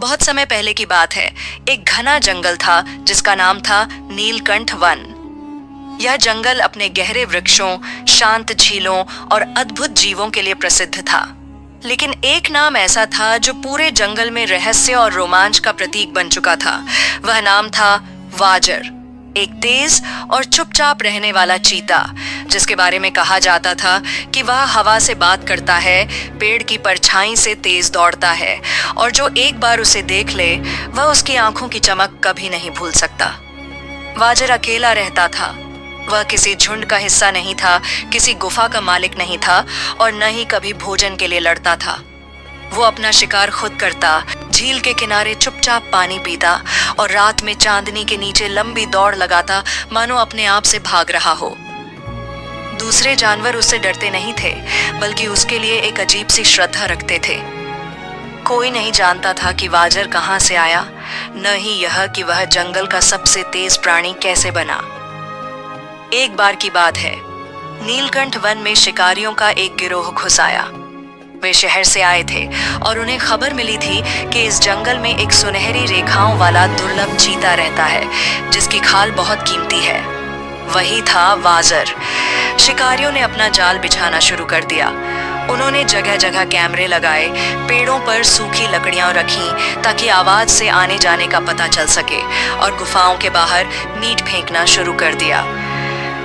बहुत समय पहले की बात है। एक घना जंगल था जिसका नाम था नीलकंठ वन। यह जंगल अपने गहरे वृक्षों, शांत झीलों और अद्भुत जीवों के लिए प्रसिद्ध था। लेकिन एक नाम ऐसा था जो पूरे जंगल में रहस्य और रोमांच का प्रतीक बन चुका था। वह नाम था वाजर, एक तेज और चुपचाप रहने वाला चीता, जिसके बारे में कहा जाता था कि वह हवा से बात करता है, पेड़ की परछाई से तेज दौड़ता है और जो एक बार उसे देख ले वह उसकी आंखों की चमक कभी नहीं भूल सकता। वाजर अकेला रहता था। वह किसी झुंड का हिस्सा नहीं था, किसी गुफा का मालिक नहीं था और न ही कभी भोजन के लिए लड़ता था। वो अपना शिकार खुद करता, झील के किनारे चुपचाप पानी पीता और रात में चांदनी के नीचे लंबी दौड़ लगाता, मानो अपने आप से भाग रहा हो। दूसरे जानवर उससे डरते नहीं थे, बल्कि उसके लिए एक अजीब सी श्रद्धा रखते थे। कोई नहीं जानता था कि वाजर कहाँ से आया, न ही यह कि वह जंगल का सबसे तेज प्राणी कैसे बना। एक बार की बात है, नीलकंठ वन में शिकारियों का एक गिरोह घुस आया। वे शहर से आए थे और उन्हें खबर मिली थी कि इस जंगल में एक सुनहरी रेखाओं वाला दुर्लभ चीता रहता है, जिसकी खाल बहुत कीमती है। वही था वाजर। शिकारियों ने अपना जाल बिछाना शुरू कर दिया। उन्होंने जगह जगह कैमरे लगाए, पेड़ों पर सूखी लकड़ियां रखीं ताकि आवाज से आने जाने का पता चल सके, और गुफाओं के बाहर मीट फेंकना शुरू कर दिया।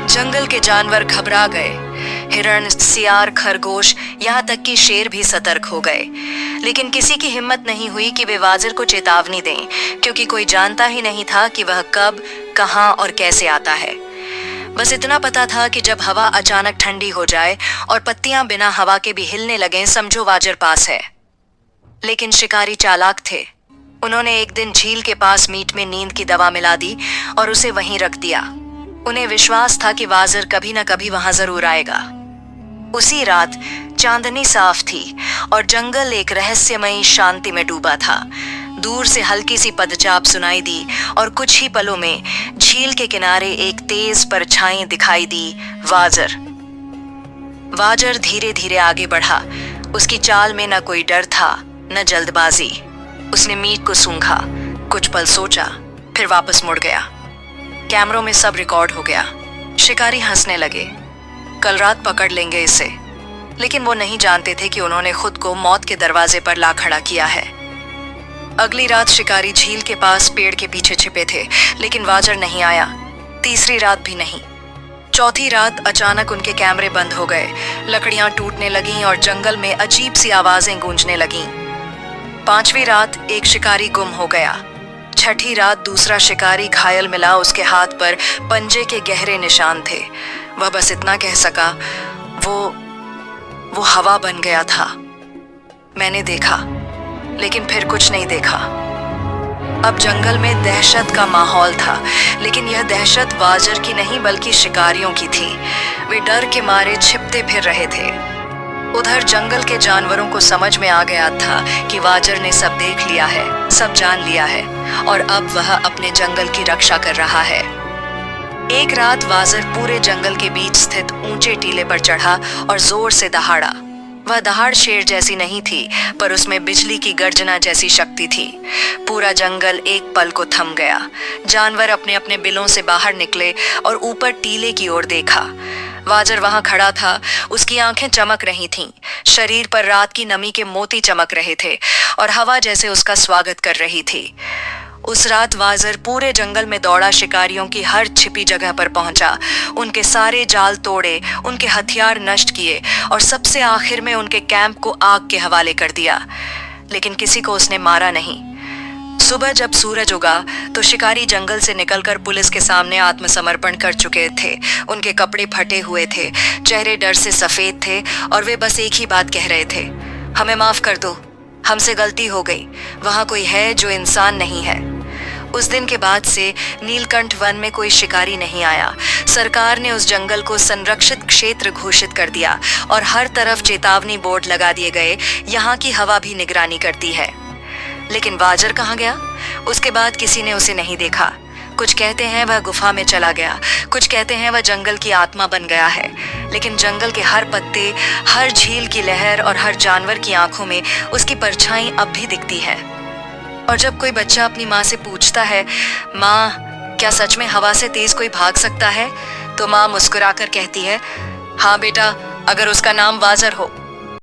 जंगल के जानवर घबरा गए। हिरण, सियार, खरगोश, यहाँ तक कि शेर भी सतर्क हो गए। लेकिन किसी की हिम्मत नहीं हुई कि वे वाजर को चेतावनी दें, क्योंकि कोई जानता ही नहीं था कि वह कब, कहां और कैसे आता है। बस इतना पता था कि जब हवा अचानक ठंडी हो जाए और पत्तियां बिना हवा के भी हिलने लगें, समझो वाजर पास है। लेकिन शिकारी चालाक थे। उन्होंने एक दिन झील के पास मीट में नींद की दवा मिला दी और उसे वहीं रख दिया। उन्हें विश्वास था कि वाजर कभी न कभी वहां जरूर आएगा। उसी रात चांदनी साफ थी और जंगल एक रहस्यमयी शांति में डूबा था। दूर से हल्की सी पदचाप सुनाई दी और कुछ ही पलों में झील के किनारे एक तेज परछाई दिखाई दी। वाजर धीरे धीरे आगे बढ़ा। उसकी चाल में न कोई डर था, न जल्दबाजी। उसने मीट को सूंघा, कुछ पल सोचा, फिर वापस मुड़ गया। कैमरों में सब रिकॉर्ड हो गया। शिकारी हंसने लगे। कल रात पकड़ लेंगे इसे। लेकिन वो नहीं जानते थे कि उन्होंने खुद को मौत के दरवाजे पर ला खड़ा किया है। अगली रात शिकारी झील के पास पेड़ के पीछे छिपे थे, लेकिन वाजर नहीं आया। तीसरी रात भी नहीं। चौथी रात अचानक उनके कैमरे बंद हो गए। लकड़ियां टूटने लगीं और जंगल में अजीब सी आवाजें गूंजने लगीं। पांचवी रात एक शिकारी गुम हो गया। छठी रात दूसरा शिकारी घायल मिला। उसके हाथ पर पंजे के गहरे निशान थे। वह बस इतना कह सका, वो हवा बन गया था। मैंने देखा, लेकिन फिर कुछ नहीं देखा। अब जंगल में दहशत का माहौल था, लेकिन यह दहशत वाजर की नहीं बल्कि शिकारियों की थी। वे डर के मारे छिपते फिर रहे थे। उधर जंगल के जानवरों को समझ में आ गया था कि वाजर ने सब देख लिया है, सब जान लिया है और अब वह अपने जंगल की रक्षा कर रहा है। एक रात वाजर पूरे जंगल के बीच स्थित ऊंचे टीले पर चढ़ा और जोर से दहाड़ा। वह दहाड़ शेर जैसी नहीं थी, पर उसमें बिजली की गर्जना जैसी शक्ति थी। पूरा जंगल एक पल को थम गया। जानवर अपने अपने बिलों से बाहर निकले और ऊपर टीले की ओर देखा। वाजर वहां खड़ा था। उसकी आंखें चमक रही थीं। शरीर पर रात की नमी के मोती चमक रहे थे और हवा जैसे उसका स्वागत कर रही थी। उस रात वाजर पूरे जंगल में दौड़ा, शिकारियों की हर छिपी जगह पर पहुंचा, उनके सारे जाल तोड़े, उनके हथियार नष्ट किए और सबसे आखिर में उनके कैंप को आग के हवाले कर दिया। लेकिन किसी को उसने मारा नहीं। सुबह जब सूरज उगा तो शिकारी जंगल से निकलकर पुलिस के सामने आत्मसमर्पण कर चुके थे। उनके कपड़े फटे हुए थे, चेहरे डर से सफेद थे और वे बस एक ही बात कह रहे थे, हमें माफ कर दो, हमसे गलती हो गई। वहां कोई है जो इंसान नहीं है। उस दिन के बाद से नीलकंठ वन में कोई शिकारी नहीं आया। सरकार ने उस जंगल को संरक्षित क्षेत्र घोषित कर दिया और हर तरफ चेतावनी बोर्ड लगा दिए गए। यहाँ की हवा भी निगरानी करती है। लेकिन वाजर कहाँ गया? उसके बाद किसी ने उसे नहीं देखा। कुछ कहते हैं वह गुफा में चला गया, कुछ कहते हैं वह जंगल की आत्मा बन गया है। लेकिन जंगल के हर पत्ते, हर झील की लहर और हर जानवर की आंखों में उसकी परछाई अब भी दिखती है। और जब कोई बच्चा अपनी माँ से पूछता है, माँ क्या सच में हवा से तेज कोई भाग सकता है, तो माँ मुस्कुराकर कहती है, हाँ बेटा, अगर उसका नाम वाजर हो।